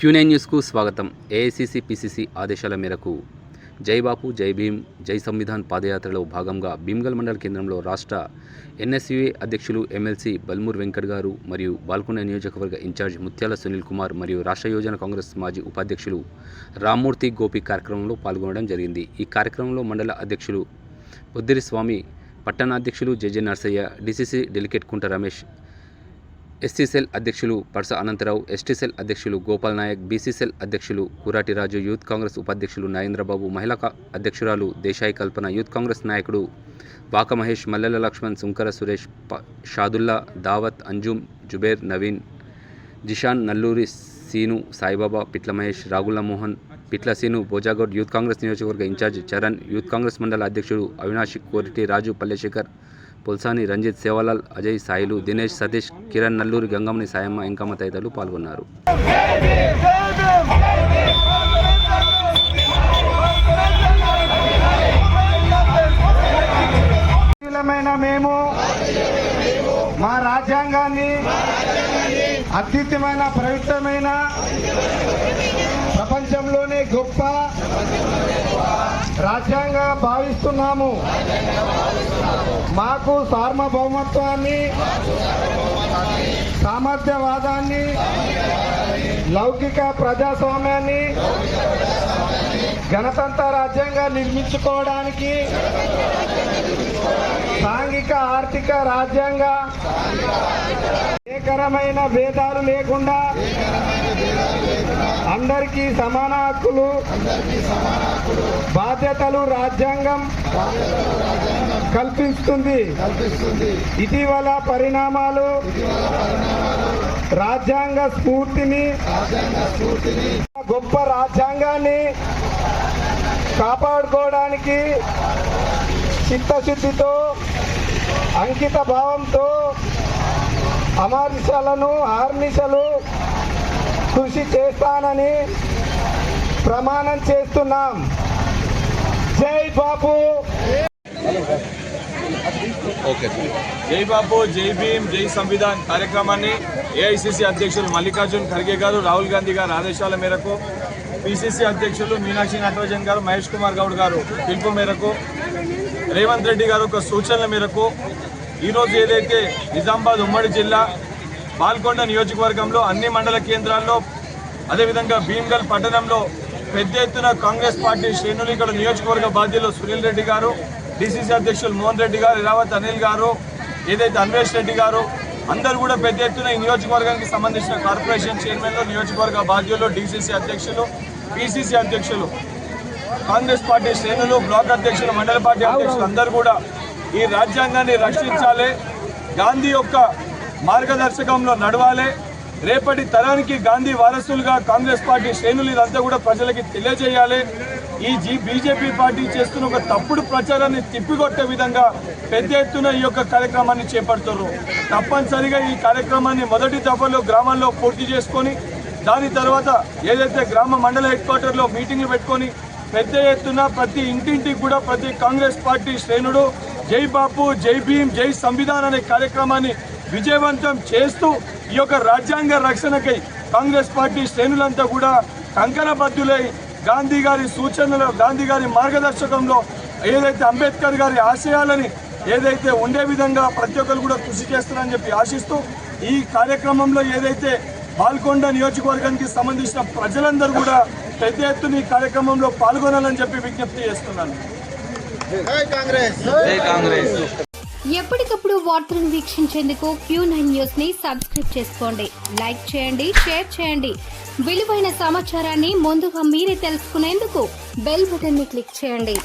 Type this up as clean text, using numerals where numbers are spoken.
Q9 న్యూస్కు స్వాగతం. AICC PCC ఆదేశాల మేరకు జై బాపు జై భీమ్ జై సంవిధాన్ పాదయాత్రలో భాగంగా భీమ్గల్ మండల కేంద్రంలో రాష్ట్ర ఎన్ఎస్యుఏ అధ్యక్షులు ఎమ్మెల్సీ బల్మూర్ వెంకట్ గారు మరియు బాల్కొండ నియోజకవర్గ ఇన్ఛార్జ్ ముత్యాల సునీల్ కుమార్ మరియు రాష్ట్ర యోజన కాంగ్రెస్ మాజీ ఉపాధ్యక్షులు రామ్మూర్తి గోపి కార్యక్రమంలో పాల్గొనడం జరిగింది. ఈ కార్యక్రమంలో మండల అధ్యక్షులు బొద్దిరి స్వామి, పట్టణాధ్యక్షులు జెజె నర్సయ్య, డిసిసి డెలిగేట్ కుంట రమేష్, ఎస్సీ సెల్ అధ్యక్షులు పర్స అనంతరావు, ఎస్టీ సెల్ అధ్యక్షులు గోపాల్ నాయక్, బీసీ సెల్ అధ్యక్షులు కూరాటి రాజు, యూత్ కాంగ్రెస్ ఉపాధ్యక్షులు నాగేంద్రబాబు, మహిళా అధ్యక్షురాలు దేశాయి కల్పన, యూత్ కాంగ్రెస్ నాయకుడు వాక మహేష్, మల్లెల లక్ష్మణ్, సుంకర సురేష్, షాదుల్లా, దావత్, అంజుమ్, జుబేర్, నవీన్, జిషాన్, నల్లూరి సీను, సాయిబాబా, పిట్ల మహేష్, రాగుల మోహన్, పిట్ల సీను, బోజాగౌడ్, యూత్ కాంగ్రెస్ నియోజకవర్గ ఇన్ఛార్జ్ చరణ్, యూత్ కాంగ్రెస్ మండల అధ్యక్షుడు అవినాష్, కోరిటి రాజు, పల్లెశేఖర్, పుల్సాని, రంజిత్, సేవాలాల్, అజయ్, సాయిలు, దినేష్, సతీష్, కిరణ్, నల్లూరి, గంగమ్మని, సాయమ్మ, ఇంకమ్మ తదితరులు పాల్గొన్నారు. మేము మా రాజ్యాంగాన్ని అత్యుత్తమైన పవిత్రమైన ప్రపంచంలోనే గొప్ప రాజ్యాంగంగా భావిస్తున్నాము. మాకు సార్వభౌమత్వాన్ని, సామర్థ్యవాదాన్ని, లౌకిక ప్రజాస్వామ్యాన్ని, గణతంత్ర రాజ్యంగా నిర్మించుకోవడానికి సాంఘిక ఆర్థిక రాజ్యాంగ ఏకరమైన భేదాలు లేకుండా అందరికీ సమాన హక్కులు, బాధ్యతలు రాజ్యాంగం కల్పిస్తుంది. ఇటీవల పరిణామాలు రాజ్యాంగ స్ఫూర్తిని, గొప్ప రాజ్యాంగాన్ని కాపాడుకోవడానికి చిత్తశుద్ధితో, అంకిత భావంతో అహర్నిశలు కృషి చేస్తానని ప్రమాణం చేస్తున్నాం. జై బాపు. జై బాపు జై భీమ్ జై సంవిధాన్ కార్యక్రమాన్ని ఏఐసిసి అధ్యక్షులు మల్లికార్జున్ ఖర్గే గారు, రాహుల్ గాంధీ గారు ఆదేశాల మేరకు, పిసిసి అధ్యక్షులు మీనాక్షి నటరాజన్ గారు, మహేష్ కుమార్ గౌడ్ గారు పిలుపు మేరకు, రేవంత్ రెడ్డి గారు ఒక సూచనల మేరకు ఈరోజు ఏదైతే నిజామాబాద్ ఉమ్మడి జిల్లా బాల్కొండ నియోజకవర్గంలో అన్ని మండల కేంద్రాల్లో, అదేవిధంగా భీమ్గల్ పట్టణంలో పెద్ద ఎత్తున కాంగ్రెస్ పార్టీ శ్రేణులు, ఇక్కడ నియోజకవర్గ బాధ్యులు సునీల్ రెడ్డి గారు, డిసిసి అధ్యక్షులు మోహన్ రెడ్డి గారు, ఇరావత్ అనిల్ గారు, ఏదైతే అన్వేష్ రెడ్డి గారు, అందరూ కూడా పెద్ద ఎత్తున ఈ నియోజకవర్గానికి సంబంధించిన కార్పొరేషన్ చైర్మన్లు, నియోజకవర్గ బాధ్యులు, డిసిసి అధ్యక్షులు, పిసిసి అధ్యక్షులు, కాంగ్రెస్ పార్టీ శ్రేణులు, బ్లాక్ అధ్యక్షులు, మండల పార్టీ అధ్యక్షులు అందరూ కూడా ఈ రాజ్యాంగాన్ని రక్షించాలి, గాంధీ యొక్క మార్గదర్శకంలో నడవాలి, రేపటి తరానికి గాంధీ వారసులుగా కాంగ్రెస్ పార్టీ శ్రేణులు ఇదంతా కూడా ప్రజలకి తెలియజేయాలి. ఈ బీజేపీ పార్టీ చేస్తున్న ఒక తప్పుడు ప్రచారాన్ని తిప్పికొట్టే విధంగా పెద్ద ఎత్తున ఈ యొక్క కార్యక్రమాన్ని చేపడుతున్నారు. తప్పనిసరిగా ఈ కార్యక్రమాన్ని మొదటి దఫలో గ్రామాల్లో పూర్తి చేసుకొని, దాని తర్వాత ఏదైతే గ్రామ మండల హెడ్ క్వార్టర్లో మీటింగ్లు పెట్టుకొని పెద్ద ఎత్తున ప్రతి ఇంటింటికి కూడా ప్రతి కాంగ్రెస్ పార్టీ శ్రేణుడు జై బాపు జై భీమ్ జై సంవిధాన్ అనే కార్యక్రమాన్ని విజయవంతం చేస్తూ ఈ యొక్క రాజ్యాంగ రక్షణకై కాంగ్రెస్ పార్టీ శ్రేణులంతా కూడా కంకణబద్ధులై గాంధీ గారి సూచనలు, గాంధీ గారి మార్గదర్శకంలో ఏదైతే అంబేద్కర్ గారి ఆశయాలని ఏదైతే ఉండే విధంగా ప్రతి ఒక్కరు కూడా కృషి చేస్తారని చెప్పి ఆశిస్తూ, ఈ కార్యక్రమంలో ఏదైతే బాల్కొండ నియోజకవర్గానికి సంబంధించిన ప్రజలందరూ కూడా పెద్ద ఎత్తున ఈ కార్యక్రమంలో పాల్గొనాలని చెప్పి విజ్ఞప్తి చేస్తున్నాను. ఎప్పటికప్పుడు వార్తలను వీక్షించేందుకు Q9 న్యూస్ ని సబ్స్క్రైబ్ చేసుకోండి, లైక్ చేయండి, షేర్ చేయండి. విలువైన సమాచారాన్ని ముందుగా మీరే తెలుసుకునేందుకు బెల్ బటన్ ని క్లిక్ చేయండి.